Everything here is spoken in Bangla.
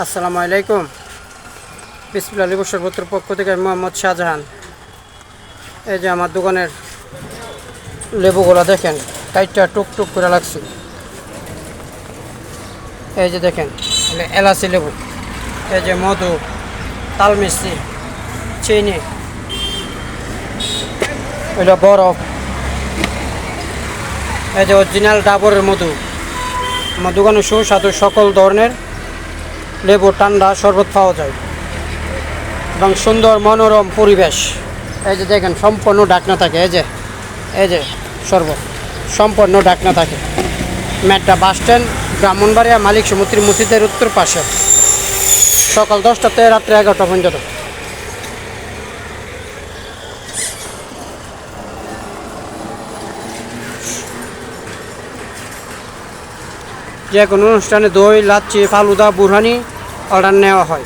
আসসালামু আলাইকুম। বিসমিল্লাহ লেবু শরবতের পক্ষ থেকে আমি মোহাম্মদ শাহজাহান। এই যে আমার দোকানের লেবুগুলো দেখেন, টাইটটা টুকটুক করে লাগছে। এই যে দেখেন এলাচি লেবু, এই যে মধু, তাল মিষ্টি, চিনি, এটা বরফ, এই যে অরিজিনাল ডাবরের মধু। আমার দোকানে সুস্বাদু সকল ধরনের লেবু ঠান্ডা শরবত পাওয়া যায় এবং সুন্দর মনোরম পরিবেশ। এই যে দেখেন সম্পূর্ণ ঢাকনা থাকে, এই যে শরবত সম্পূর্ণ ঢাকনা থাকে। মেট্রা বাস স্ট্যান্ড, ব্রাহ্মণবাড়িয়া, মালিক সমুদ্রী মসজিদের উত্তর পাশে, সকাল 10টাতে রাত্রে 11টা পর্যন্ত। যে কোনো অনুষ্ঠানে দই, লাচ্ছি, ফালুদা, বুরহানি অর্ডার নেওয়া হয়।